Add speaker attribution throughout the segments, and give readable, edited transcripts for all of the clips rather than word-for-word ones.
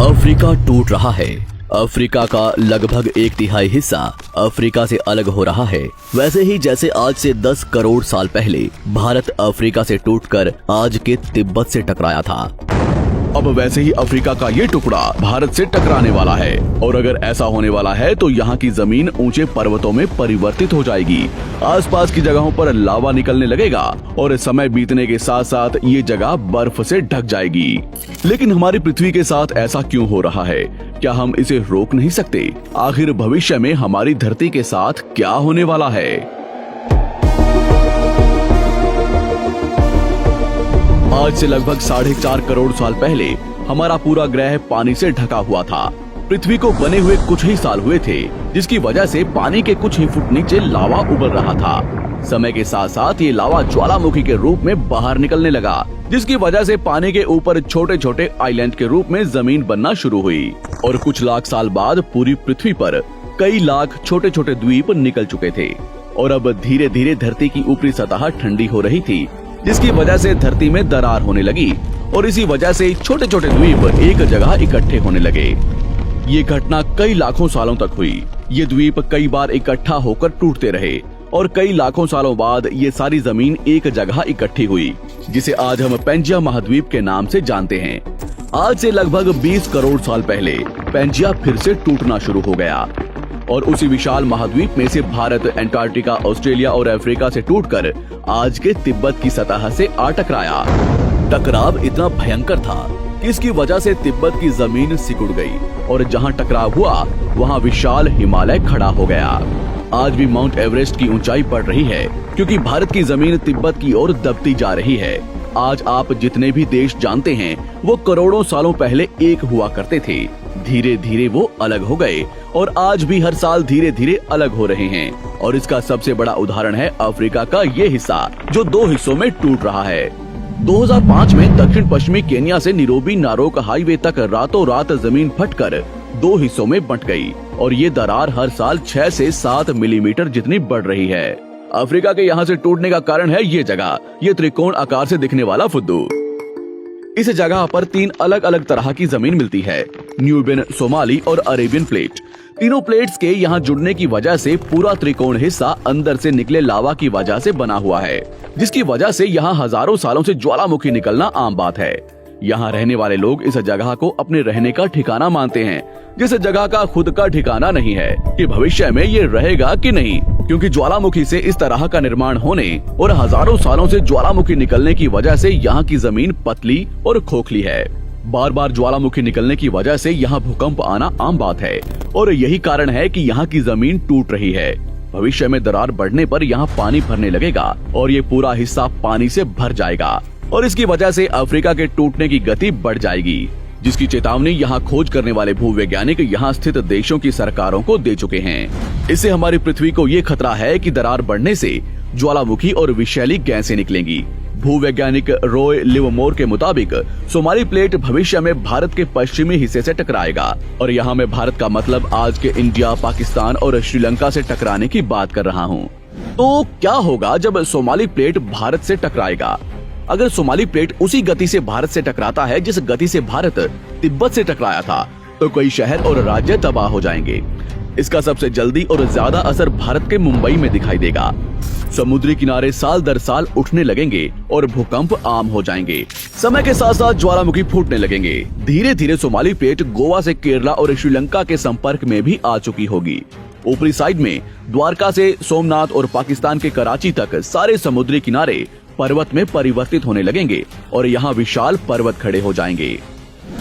Speaker 1: Africa टूट रहा है। अफ्रीका का लगभग 1/3 हिस्सा अफ्रीका से अलग हो रहा है। वैसे ही जैसे आज से 10 करोड़ साल पहले भारत अफ्रीका से टूटकर आज के तिब्बत से टकराया था,
Speaker 2: अब वैसे ही अफ्रीका का ये टुकड़ा भारत से टकराने वाला है। और अगर ऐसा होने वाला है तो यहाँ की जमीन ऊंचे पर्वतों में परिवर्तित हो जाएगी। आसपास की जगहों पर लावा निकलने लगेगा और समय बीतने के साथ साथ ये जगह बर्फ से ढक जाएगी। लेकिन हमारी पृथ्वी के साथ ऐसा क्यों हो रहा है? क्या हम इसे रोक नहीं सकते? आखिर भविष्य में हमारी धरती के साथ क्या होने वाला है? आज से लगभग 4.5 करोड़ साल पहले हमारा पूरा ग्रह पानी से ढका हुआ था। पृथ्वी को बने हुए कुछ ही साल हुए थे, जिसकी वजह से पानी के कुछ ही फुट नीचे लावा उबल रहा था। समय के साथ साथ ये लावा ज्वालामुखी के रूप में बाहर निकलने लगा, जिसकी वजह से पानी के ऊपर छोटे छोटे आइलैंड के रूप में जमीन बनना शुरू हुई। और कुछ लाख साल बाद पूरी पृथ्वी पर कई लाख छोटे छोटे द्वीप निकल चुके थे और अब धीरे धीरे धरती की ऊपरी सतह ठंडी हो रही थी, जिसकी वजह से धरती में दरार होने लगी और इसी वजह से छोटे छोटे द्वीप एक जगह इकट्ठे होने लगे। ये घटना कई लाखों सालों तक हुई। ये द्वीप कई बार इकट्ठा होकर टूटते रहे और कई लाखों सालों बाद ये सारी जमीन एक जगह इकट्ठी हुई, जिसे आज हम पेंजिया महाद्वीप के नाम से जानते हैं। आज से लगभग 20 करोड़ साल पहले पेंजिया फिर से टूटना शुरू हो गया और उसी विशाल महाद्वीप में से भारत, अंटार्कटिका, ऑस्ट्रेलिया और अफ्रीका से टूटकर आज के तिब्बत की सतह से आ टकराया। टकराव इतना भयंकर था कि इसकी वजह से तिब्बत की जमीन सिकुड़ गई और जहां टकराव हुआ वहां विशाल हिमालय खड़ा हो गया। आज भी माउंट एवरेस्ट की ऊंचाई बढ़ रही है क्योंकि भारत की जमीन तिब्बत की ओर दबती जा रही है। आज आप जितने भी देश जानते हैं वो करोड़ों सालों पहले एक हुआ करते थे। धीरे धीरे वो अलग हो गए और आज भी हर साल धीरे धीरे अलग हो रहे हैं। और इसका सबसे बड़ा उदाहरण है अफ्रीका का ये हिस्सा, जो 2 हिस्सों में टूट रहा है। 2005 में दक्षिण पश्चिमी केन्या से नीरोबी नारोक हाईवे तक रातों रात जमीन फटकर 2 हिस्सों में बंट गई और ये दरार हर साल 6 से 7 मिलीमीटर जितनी बढ़ रही है। अफ्रीका के यहाँ से टूटने का कारण है ये जगह, ये त्रिकोण आकार से दिखने वाला फुद्दू। इस जगह पर 3 अलग अलग तरह की जमीन मिलती है, न्यूबियन, सोमाली और अरेबियन प्लेट। तीनों प्लेट्स के यहाँ जुड़ने की वजह से पूरा त्रिकोण हिस्सा अंदर से निकले लावा की वजह से बना हुआ है, जिसकी वजह से यहाँ हजारों सालों से ज्वालामुखी निकलना आम बात है। यहाँ रहने वाले लोग इस जगह को अपने रहने का ठिकाना मानते हैं, जिस जगह का खुद का ठिकाना नहीं है कि भविष्य में ये रहेगा कि नहीं, क्योंकि ज्वालामुखी से इस तरह का निर्माण होने और हजारों सालों से ज्वालामुखी निकलने की वजह से यहाँ की जमीन पतली और खोखली है। बार बार ज्वालामुखी निकलने की वजह से यहाँ भूकंप आना आम बात है और यही कारण है कि यहाँ की जमीन टूट रही है। भविष्य में दरार बढ़ने पर यहाँ पानी भरने लगेगा और ये पूरा हिस्सा पानी से भर जाएगा और इसकी वजह से अफ्रीका के टूटने की गति बढ़ जाएगी, जिसकी चेतावनी यहाँ खोज करने वाले भूवैज्ञानिक यहाँ स्थित देशों की सरकारों को दे चुके हैं। इससे हमारी पृथ्वी को ये खतरा है कि दरार बढ़ने से ज्वालामुखी और विषैली गैसें निकलेंगी। भूवैज्ञानिक रॉय लिवमोर के मुताबिक सोमाली प्लेट भविष्य में भारत के पश्चिमी हिस्से से टकराएगा और यहाँ मैं भारत का मतलब आज के इंडिया, पाकिस्तान और श्रीलंका से टकराने की बात कर रहा हूँ। तो क्या होगा जब सोमाली प्लेट भारत से टकराएगा? अगर सोमाली प्लेट उसी गति से भारत से टकराता है जिस गति से भारत तिब्बत से टकराया था, तो कई शहर और राज्य तबाह हो जाएंगे। इसका सबसे जल्दी और ज्यादा असर भारत के मुंबई में दिखाई देगा। समुद्री किनारे साल दर साल उठने लगेंगे और भूकंप आम हो जाएंगे। समय के साथ साथ ज्वालामुखी फूटने लगेंगे। धीरे धीरे सोमाली प्लेट गोवा से केरला और श्रीलंका के संपर्क में भी आ चुकी होगी। ऊपरी साइड में द्वारका से सोमनाथ और पाकिस्तान के कराची तक सारे समुद्री किनारे पर्वत में परिवर्तित होने लगेंगे और यहाँ विशाल पर्वत खड़े हो जाएंगे,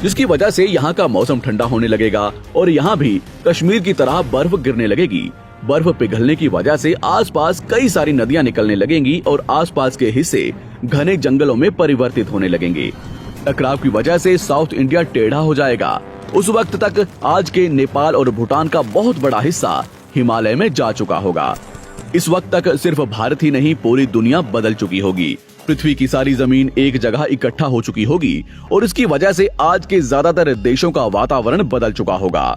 Speaker 2: जिसकी वजह से यहाँ का मौसम ठंडा होने लगेगा और यहाँ भी कश्मीर की तरह बर्फ गिरने लगेगी। बर्फ पिघलने की वजह से आसपास कई सारी नदियां निकलने लगेंगी और आसपास के हिस्से घने जंगलों में परिवर्तित होने लगेंगे। टकराव की वजह से साउथ इंडिया टेढ़ा हो जाएगा। उस वक्त तक आज के नेपाल और भूटान का बहुत बड़ा हिस्सा हिमालय में जा चुका होगा। इस वक्त तक सिर्फ भारत ही नहीं, पूरी दुनिया बदल चुकी होगी। पृथ्वी की सारी जमीन एक जगह इकट्ठा हो चुकी होगी और इसकी वजह से आज के ज्यादातर देशों का वातावरण बदल चुका होगा।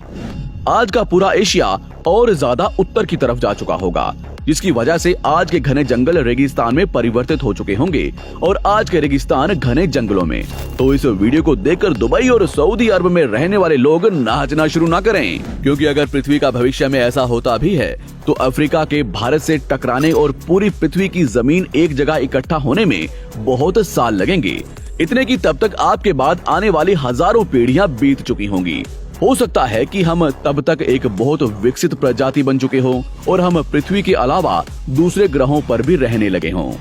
Speaker 2: आज का पूरा एशिया और ज्यादा उत्तर की तरफ जा चुका होगा। जिसकी वजह से आज के घने जंगल रेगिस्तान में परिवर्तित हो चुके होंगे और आज के रेगिस्तान घने जंगलों में। तो इस वीडियो को देखकर दुबई और सऊदी अरब में रहने वाले लोग नाचना शुरू ना करें, क्योंकि अगर पृथ्वी का भविष्य में ऐसा होता भी है तो अफ्रीका के भारत से टकराने और पूरी पृथ्वी की जमीन एक जगह इकट्ठा होने में बहुत साल लगेंगे। इतने की तब तक आपके बाद आने वाली हजारों पीढ़ियां बीत चुकी होंगी। हो सकता है कि हम तब तक एक बहुत विकसित प्रजाति बन चुके हों और हम पृथ्वी के अलावा दूसरे ग्रहों पर भी रहने लगे हों।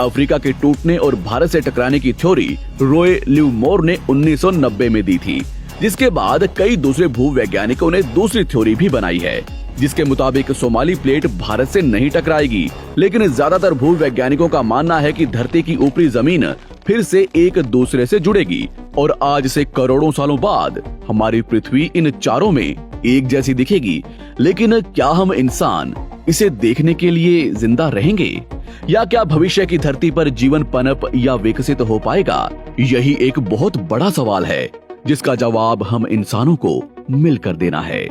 Speaker 2: अफ्रीका के टूटने और भारत से टकराने की थ्योरी रॉय लिवमोर ने 1990 में दी थी, जिसके बाद कई दूसरे भूवैज्ञानिकों ने दूसरी थ्योरी भी बनाई है, जिसके मुताबिक सोमाली प्लेट भारत से नहीं टकराएगी। लेकिन ज्यादातर भूवैज्ञानिकों का मानना है कि धरती की ऊपरी जमीन फिर से एक दूसरे से जुड़ेगी और आज से करोड़ों सालों बाद हमारी पृथ्वी इन चारों में एक जैसी दिखेगी। लेकिन क्या हम इंसान इसे देखने के लिए जिंदा रहेंगे, या क्या भविष्य की धरती पर जीवन पनप या विकसित हो पाएगा? यही एक बहुत बड़ा सवाल है जिसका जवाब हम इंसानों को मिलकर देना है।